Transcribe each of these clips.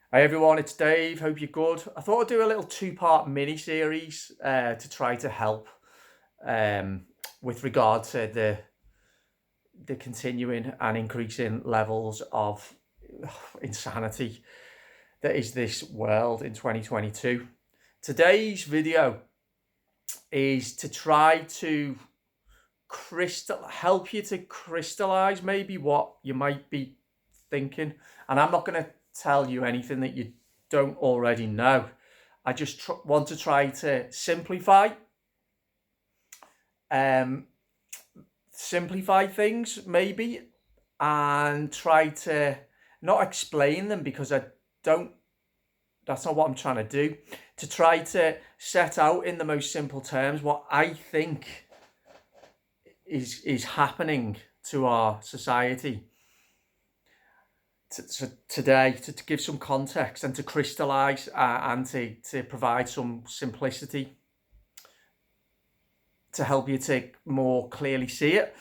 Hey everyone, it's Dave. Hope you're good. I thought I'd do a little two-part mini-series to try to help um, with regard to the continuing and increasing levels of insanity that is this world in 2022. Today's video is to try to help you to crystallize maybe what you might be thinking. And I'm not going to tell you anything that you don't already know. I just want to try to simplify things maybe, and try to not explain them, because I don't, that's not what I'm trying to do. To try to set out in the most simple terms what I think is happening to our society today, to give some context and to crystallize and to provide some simplicity to help you to more clearly see it.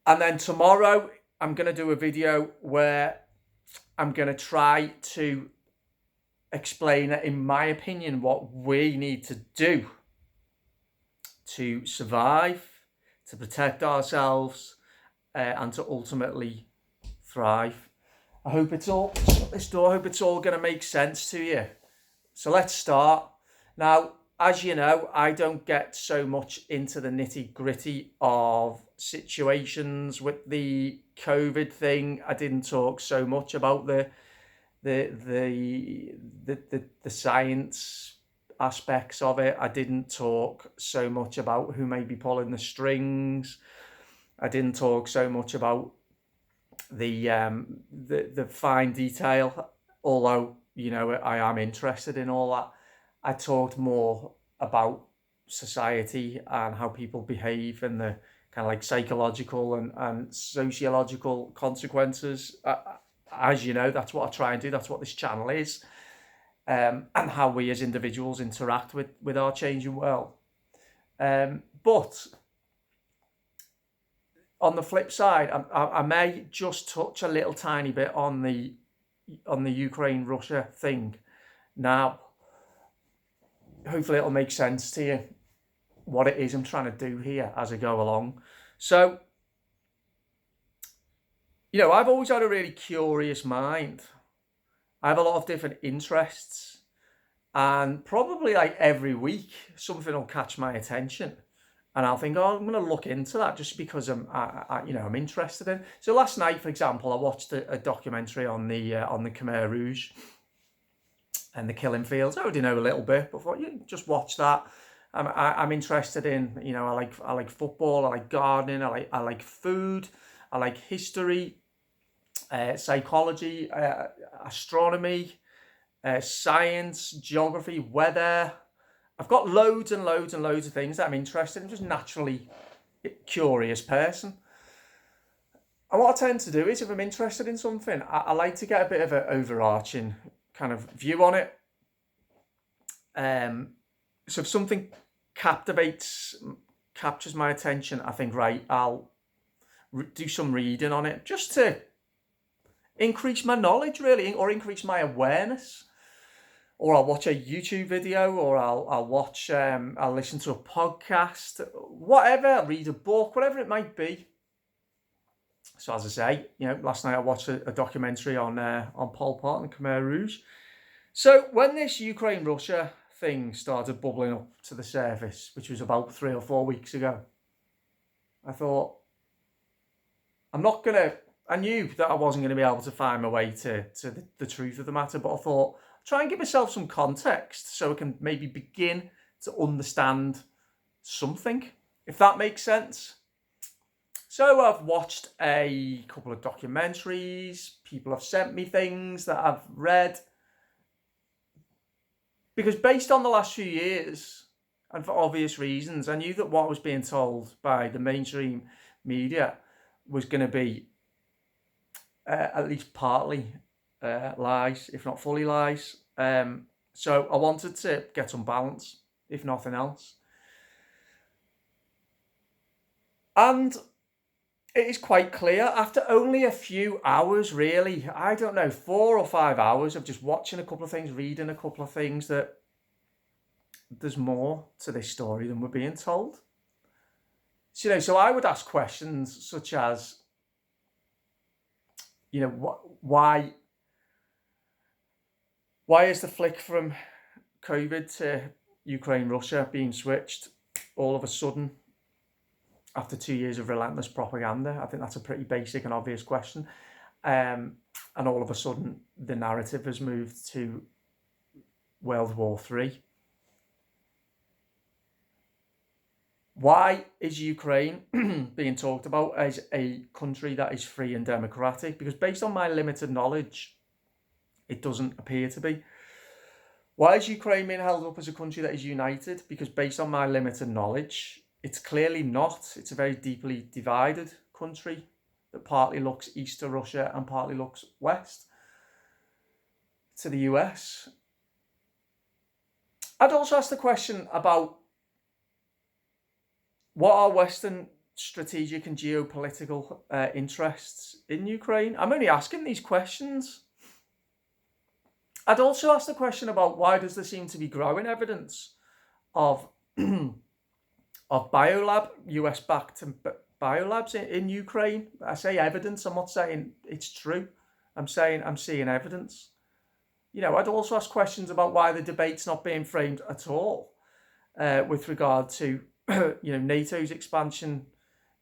And then tomorrow I'm going to do a video where I'm going to try to explain, in my opinion, what we need to do to survive, to protect ourselves, and to ultimately thrive. I hope it's all going to make sense to you. So let's start. Now, as you know, I don't get so much into the nitty-gritty of situations with the COVID thing. I didn't talk so much about the science aspects of it. I didn't talk so much about who may be pulling the strings. I didn't talk so much about the fine detail, although I am interested in all that. I talked more about society and how people behave, and the kind of like psychological and sociological consequences. As you know, that's what I try and do. That's what this channel is, and how we as individuals interact with our changing world. But on the flip side, I may just touch a little tiny bit on the Ukraine-Russia thing. Now, hopefully it'll make sense to you what it is I'm trying to do here as I go along. So, I've always had a really curious mind. I have a lot of different interests, and probably like every week something will catch my attention. And I'll think, I'm going to look into that just because I'm interested in. So last night, for example, I watched a documentary on the Khmer Rouge and the killing fields. I already know a little bit, but I thought, just watch that. I'm interested in, I like football, I like gardening, I like food, I like history, psychology, astronomy, science, geography, weather. I've got loads and loads and loads of things that I'm interested in. I'm just naturally a curious person. And what I tend to do is, if I'm interested in something, I like to get a bit of an overarching kind of view on it. So if something captures my attention, I think, right, I'll do some reading on it just to increase my knowledge, really, or increase my awareness. Or I'll watch a YouTube video, or I'll listen to a podcast, whatever, I'll read a book, whatever it might be. So as I say, last night I watched a documentary on Pol Pot and Khmer Rouge. So when this Ukraine-Russia thing started bubbling up to the surface, which was about 3 or 4 weeks ago, I thought, I knew that I wasn't going to be able to find my way to the truth of the matter, but I thought, try and give myself some context so I can maybe begin to understand something, if that makes sense. So I've watched a couple of documentaries, people have sent me things that I've read, because based on the last few years, and for obvious reasons, I knew that what was being told by the mainstream media was going to be at least partly lies, if not fully lies. So I wanted to get some balance, if nothing else. And it is quite clear after only a few hours, really. I don't know, 4 or 5 hours of just watching a couple of things, reading a couple of things, that there's more to this story than we're being told. So, so I would ask questions such as, why is the flick from COVID to Ukraine, Russia being switched all of a sudden after 2 years of relentless propaganda? I think that's a pretty basic and obvious question. And all of a sudden, the narrative has moved to World War III. Why is Ukraine being talked about as a country that is free and democratic? Because based on my limited knowledge, it doesn't appear to be. Why is Ukraine being held up as a country that is united? Because based on my limited knowledge, it's clearly not. It's a very deeply divided country that partly looks east to Russia and partly looks west to the US. I'd also ask the question about what are Western strategic and geopolitical interests in Ukraine? I'm only asking these questions. I'd also ask the question about why does there seem to be growing evidence of biolab, US-backed biolabs in Ukraine. I say evidence, I'm not saying it's true. I'm saying I'm seeing evidence. I'd also ask questions about why the debate's not being framed at all with regard to NATO's expansion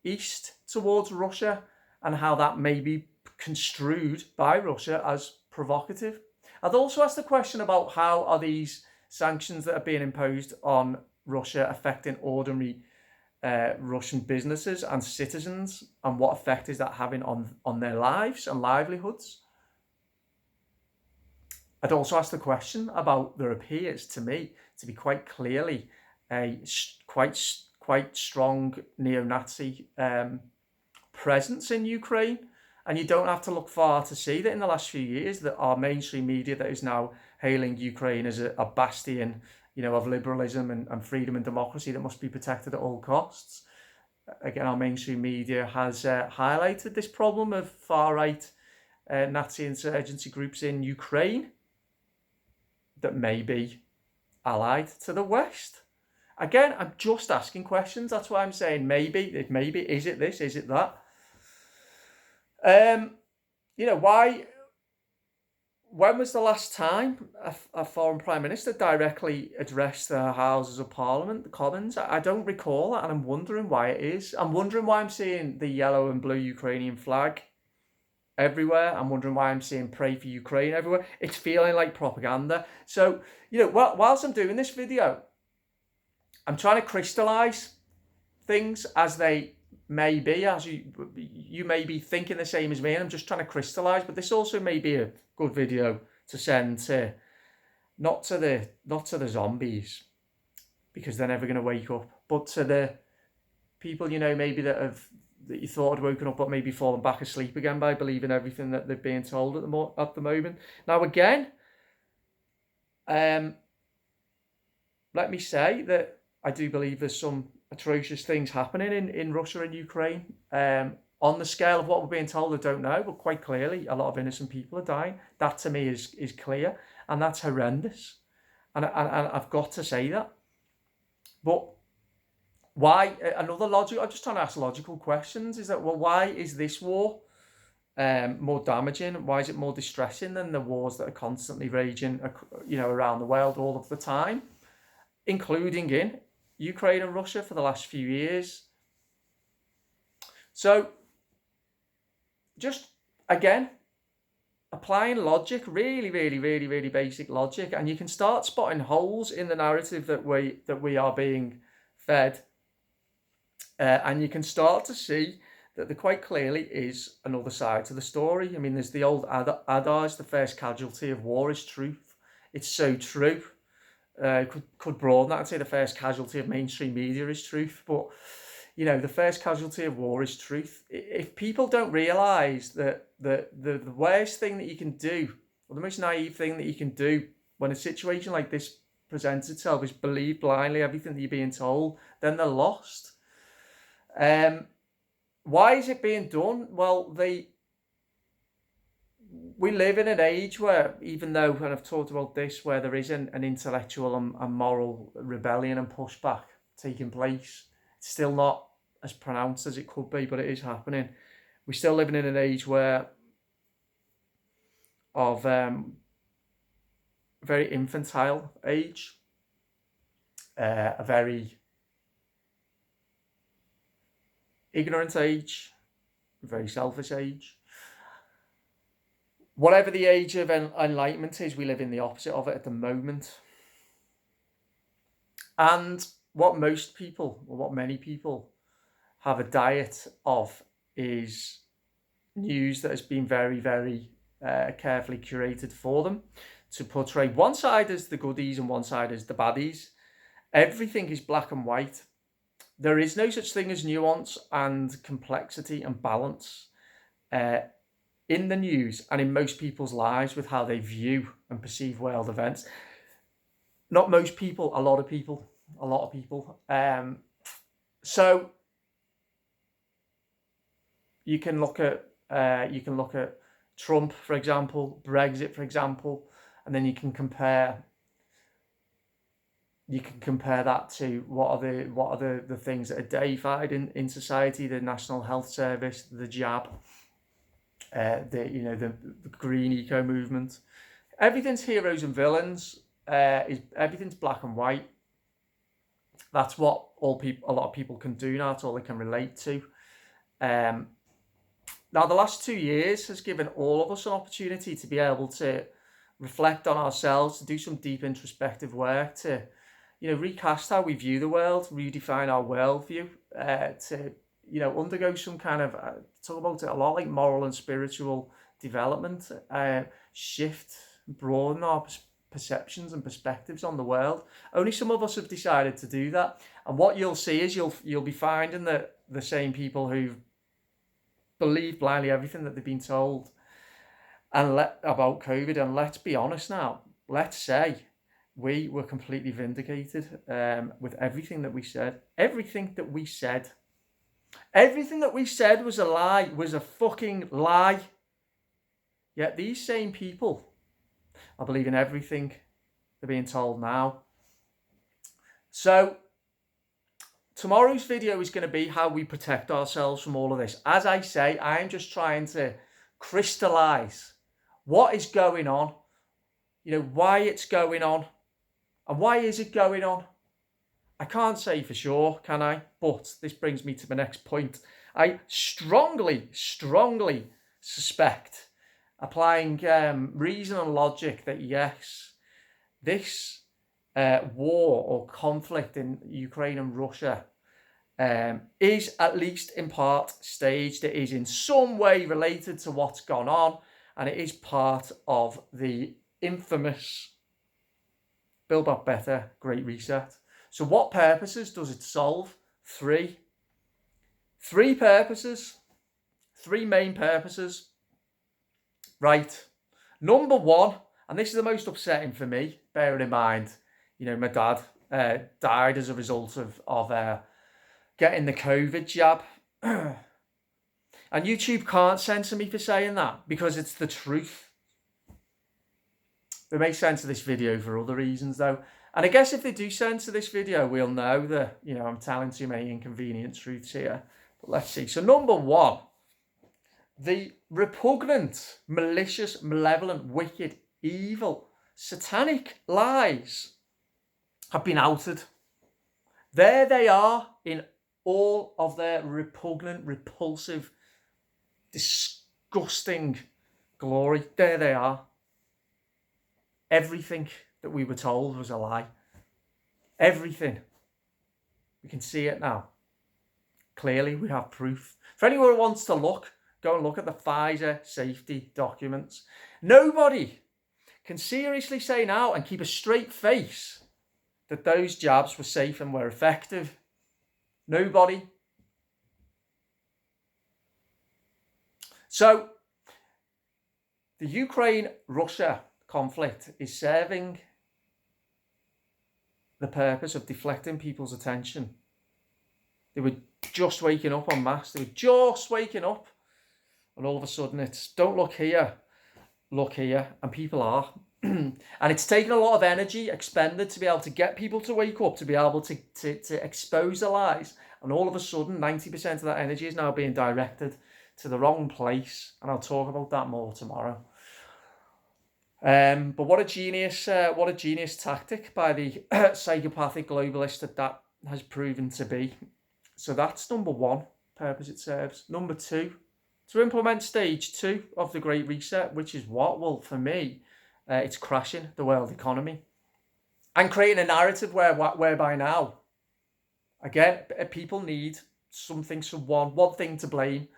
east towards Russia and how that may be construed by Russia as provocative. I'd also ask the question about how are these sanctions that are being imposed on Russia affecting ordinary Russian businesses and citizens, and what effect is that having on their lives and livelihoods? I'd also ask the question about, there appears to me to be quite clearly a quite strong neo-Nazi presence in Ukraine. And you don't have to look far to see that in the last few years that our mainstream media that is now hailing Ukraine as a bastion, of liberalism and freedom and democracy that must be protected at all costs. Again, our mainstream media has highlighted this problem of far-right Nazi insurgency groups in Ukraine that may be allied to the West. Again, I'm just asking questions. That's why I'm saying maybe, is it this, is it that? When was the last time a foreign prime minister directly addressed the Houses of Parliament, the Commons? I don't recall that, and I'm wondering why it is. I'm wondering why I'm seeing the yellow and blue Ukrainian flag everywhere. I'm wondering why I'm seeing Pray for Ukraine everywhere. It's feeling like propaganda. So, whilst I'm doing this video, I'm trying to crystallise things as they may be, as you may be thinking the same as me, and I'm just trying to crystallise. But this also may be a good video to send to not to the zombies, because they're never going to wake up, but to the people maybe that you thought had woken up but maybe fallen back asleep again by believing everything that they're being told at the moment. Now again, let me say that I do believe there's some atrocious things happening in Russia and Ukraine. On the scale of what we're being told, I don't know, but quite clearly a lot of innocent people are dying. That to me is clear, and that's horrendous. And I've got to say that. But why, another logic, I'm just trying to ask logical questions, is that, well, why is this war more damaging? Why is it more distressing than the wars that are constantly raging, around the world all of the time, including in Ukraine and Russia for the last few years? So, just again, applying logic, really basic logic, and you can start spotting holes in the narrative that we are being fed, and you can start to see that there quite clearly is another side to the story. I mean, there's the old adage, the first casualty of war is truth. It's so true. Could broaden that and say the first casualty of mainstream media is truth, but the first casualty of war is truth. If people don't realise that the worst thing that you can do, or the most naive thing that you can do when a situation like this presents itself, is believe blindly everything that you're being told, then they're lost. why is it being done? Well, we live in an age where, even though, and I've talked about this, where there is an intellectual and moral rebellion and pushback taking place, it's still not as pronounced as it could be, but it is happening. We're still living in an age where of very infantile age, a very ignorant age, a very selfish age. Whatever the age of enlightenment is, we live in the opposite of it at the moment. And what most people, or what many people, have a diet of is news that has been very, very carefully curated for them to portray one side as the goodies and one side as the baddies. Everything is black and white. There is no such thing as nuance and complexity and balance in the news and in most people's lives with how they view and perceive world events. Not most people, a lot of people. So you can look at Trump, for example, Brexit, for example, and then you can compare that to what are the things that are deified in society: the National Health Service, the jab, the green eco movement. Everything's heroes and villains. Everything's black and white. That's what a lot of people can do now. It's all they can relate to. Now, the last 2 years has given all of us an opportunity to be able to reflect on ourselves, to do some deep introspective work, to recast how we view the world, redefine our worldview, to undergo some kind of talk about it a lot, like moral and spiritual development, shift, broaden our perceptions and perspectives on the world. Only some of us have decided to do that, and what you'll see is you'll be finding that the same people who believe blindly everything that they've been told about COVID, and let's be honest now, let's say we were completely vindicated with everything that we said. Everything that we said was a lie, was a fucking lie. Yet these same people are believing everything they're being told now. So tomorrow's video is going to be how we protect ourselves from all of this. As I say, I'm just trying to crystallize what is going on, why it's going on, and why is it going on. I can't say for sure, can I? But this brings me to the next point. I strongly suspect, applying reason and logic, that yes, this war or conflict in Ukraine and Russia is at least in part staged. It is in some way related to what's gone on, and it is part of the infamous Build Back Better Great Reset. So what purposes does it solve? Three purposes, three main purposes. Right, number one, and this is the most upsetting for me, bearing in mind, my dad died as a result of getting the COVID jab. And YouTube can't censor me for saying that, because it's the truth. They may censor this video for other reasons, though. And I guess if they do censor this video, we'll know that, I'm telling too many inconvenient truths here. But let's see. So number one, the repugnant, malicious, malevolent, wicked, evil, satanic lies have been outed. There they are in all of their repugnant, repulsive, disgusting glory. There they are. Everything that we were told was a lie. Everything. We can see it now. Clearly, we have proof. For anyone who wants to look, go and look at the Pfizer safety documents. Nobody can seriously say now and keep a straight face that those jabs were safe and were effective. Nobody. So, the Ukraine-Russia conflict is serving the purpose of deflecting people's attention. They were just waking up en masse. They were just waking up. And all of a sudden it's, don't look here, look here. And people are. And it's taken a lot of energy expended to be able to get people to wake up, to be able to expose the lies. And all of a sudden, 90% of that energy is now being directed to the wrong place. And I'll talk about that more tomorrow. But what a genius tactic by the psychopathic globalist that has proven to be. So that's number one purpose it serves. Number two, to implement stage 2 of the Great Reset, which is what? Well, for me, it's crashing the world economy and creating a narrative whereby now, again, people need something, someone, one thing to blame.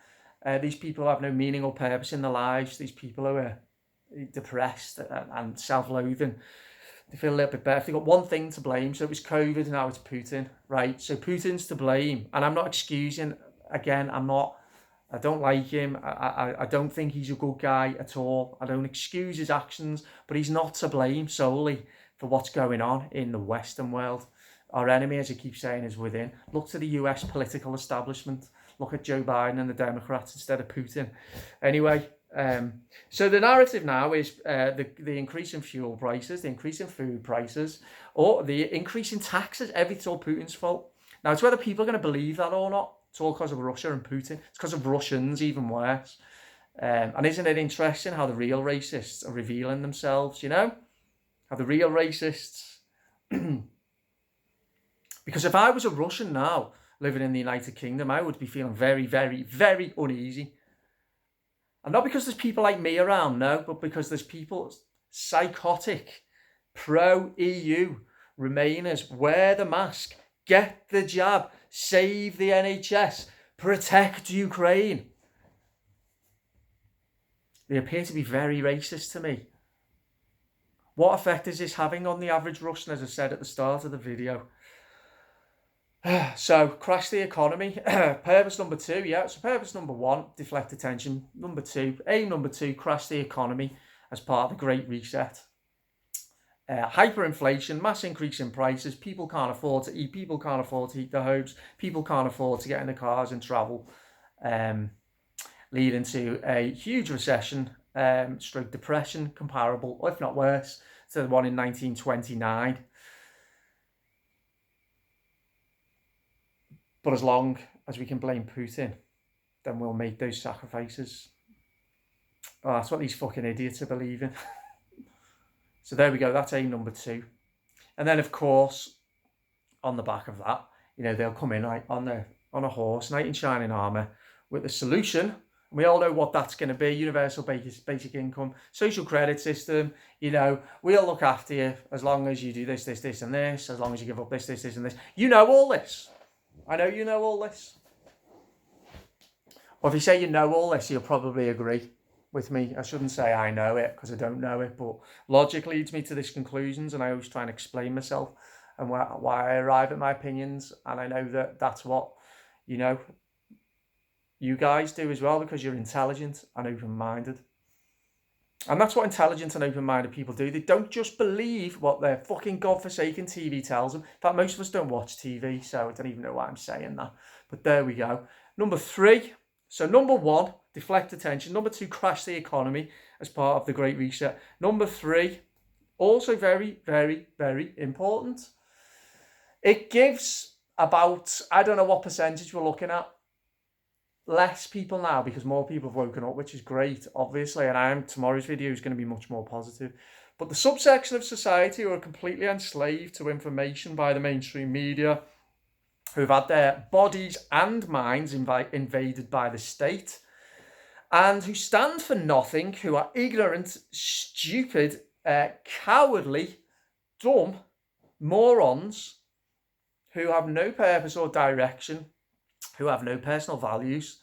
These people have no meaning or purpose in their lives. These people who are depressed and self-loathing, they feel a little bit better. They've got one thing to blame. So it was COVID, now it's Putin, right? So Putin's to blame. And I'm not excusing, again, I don't like him. I don't think he's a good guy at all. I don't excuse his actions, but he's not to blame solely for what's going on in the Western world. Our enemy, as I keep saying, is within. Look to the US political establishment. Look at Joe Biden and the Democrats instead of Putin. Anyway, so the narrative now is the increase in fuel prices, the increase in food prices, or the increase in taxes. Everything's all Putin's fault. Now, it's whether people are going to believe that or not. It's all because of Russia and Putin. It's because of Russians, even worse. And isn't it interesting how the real racists are revealing themselves, you know? How the real racists... Because if I was a Russian now, living in the United Kingdom, I would be feeling very, very, very uneasy. And not because there's people like me around, no, but because there's people psychotic, pro-EU, Remainers, wear the mask, get the jab, save the NHS, protect Ukraine. They appear to be very racist to me. What effect is this having on the average Russian, as I said at the start of the video? So, crash the economy. Purpose number 2, yeah. So, purpose number 1, deflect attention. Number 2, aim number 2, crash the economy as part of the Great Reset. Hyperinflation, mass increase in prices. People can't afford to eat. People can't afford to heat their homes. People can't afford to get in the cars and travel. Leading to a huge recession, stroke depression, comparable, if not worse, to the one in 1929. But as long as we can blame Putin, then we'll make those sacrifices. Oh, that's what these fucking idiots are believing. So there we go. That's aim number 2. And then, of course, on the back of that, you know, they'll come in like on a horse, knight in shining armour, with the solution. We all know what that's going to be: universal basic income, social credit system. You know, we'll look after you as long as you do this, this, this, and this. As long as you give up this, this, this, and this. You know all this. I know you know all this. Or if you say you know all this, you'll probably agree with me. I shouldn't say I know it, because I don't know it, but logic leads me to these conclusions, and I always try and explain myself and why I arrive at my opinions. And I know that that's what, you know, you guys do as well, because you're intelligent and open-minded. And that's what intelligent and open-minded people do. They don't just believe what their fucking godforsaken TV tells them. In fact, most of us don't watch TV, so I don't even know why I'm saying that. But there we go. Number 3. So number 1, deflect attention. Number 2, crash the economy as part of the Great Reset. Number 3, also very, very, very important. It gives about, I don't know what percentage we're looking at, less people now, because more people have woken up, which is great, obviously, and tomorrow's video is going to be much more positive. But the subsection of society who are completely enslaved to information by the mainstream media, who've had their bodies and minds invaded by the state, and who stand for nothing, who are ignorant, stupid, cowardly, dumb morons, who have no purpose or direction, who have no personal values,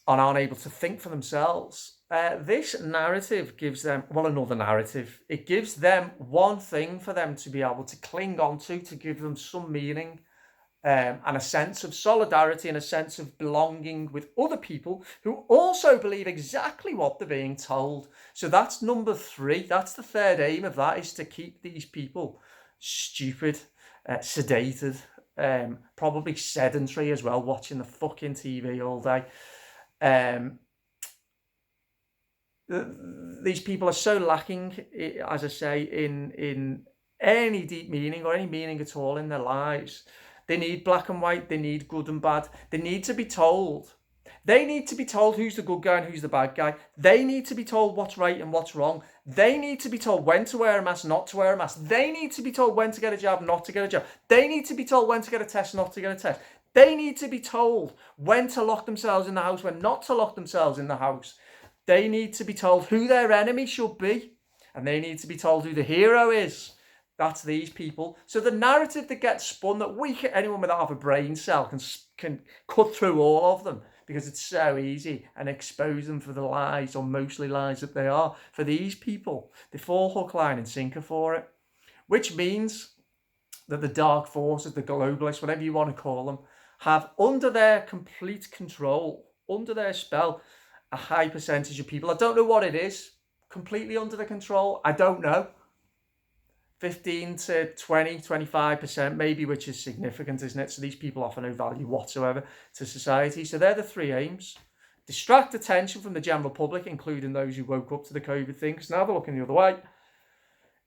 and aren't able to think for themselves. This narrative gives them, well, another narrative. It gives them one thing for them to be able to cling on to give them some meaning, and a sense of solidarity and a sense of belonging with other people who also believe exactly what they're being told. So that's number 3. That's the third aim of that, is to keep these people stupid, sedated, probably sedentary as well, watching the fucking TV all day. These people are so lacking, as I say, in any deep meaning or any meaning at all in their lives. They need black and white. They need good and bad. They need to be told. They need to be told who's the good guy and who's the bad guy. They need to be told what's right and what's wrong. They need to be told when to wear a mask, not to wear a mask. They need to be told when to get a jab, not to get a jab. They need to be told when to get a test, not to get a test. They need to be told when to lock themselves in the house, when not to lock themselves in the house. They need to be told who their enemy should be. And they need to be told who the hero is. That's these people. So the narrative that gets spun, that anyone without half a brain cell can cut through all of them, because it's so easy, and expose them for the lies, or mostly lies that they are. For these people, they fall hook, line and sinker for it. Which means that the dark forces, the globalists, whatever you want to call them, have under their complete control, under their spell, a high percentage of people. I don't know what it is, completely under the control. I don't know. 15 to 20, 25% maybe, which is significant, isn't it? So these people offer no value whatsoever to society. So they're the three aims. Distract attention from the general public, including those who woke up to the COVID thing, because now they're looking the other way.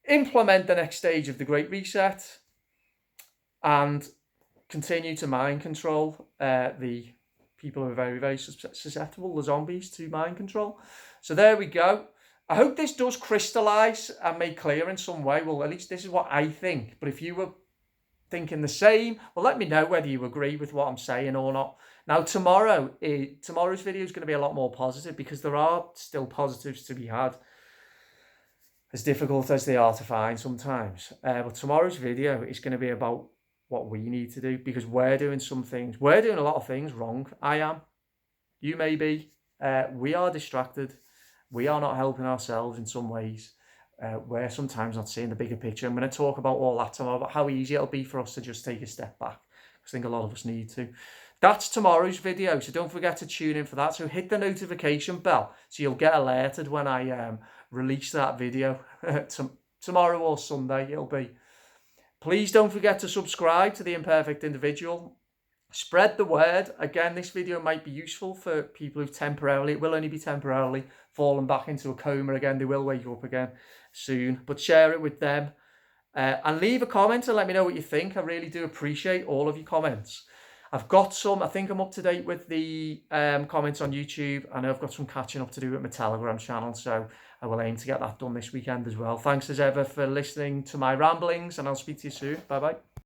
Implement the next stage of the Great Reset. And continue to mind control the people who are very, very susceptible, the zombies, to mind control. So there we go. I hope this does crystallise and make clear in some way. Well, at least this is what I think. But if you were thinking the same, well, let me know whether you agree with what I'm saying or not. Now, tomorrow's video is going to be a lot more positive, because there are still positives to be had, as difficult as they are to find sometimes. But tomorrow's video is going to be about what we need to do, because we're doing some things. We're doing a lot of things wrong. I am. You may be. We are distracted. We are not helping ourselves in some ways. We're sometimes not seeing the bigger picture. I'm going to talk about all that tomorrow, about how easy it'll be for us to just take a step back. I think a lot of us need to. That's tomorrow's video, so don't forget to tune in for that. So hit the notification bell so you'll get alerted when I release that video. Tomorrow or Sunday it'll be. Please don't forget to subscribe to The Imperfect Individual. Spread the word. Again, this video might be useful for people who've temporarily, it will only be temporarily, fallen back into a coma again. They will wake up again soon. But share it with them. And leave a comment and let me know what you think. I really do appreciate all of your comments. I've got some, I think I'm up to date with the comments on YouTube. I know I've got some catching up to do with my Telegram channel, so I will aim to get that done this weekend as well. Thanks as ever for listening to my ramblings, and I'll speak to you soon. Bye-bye.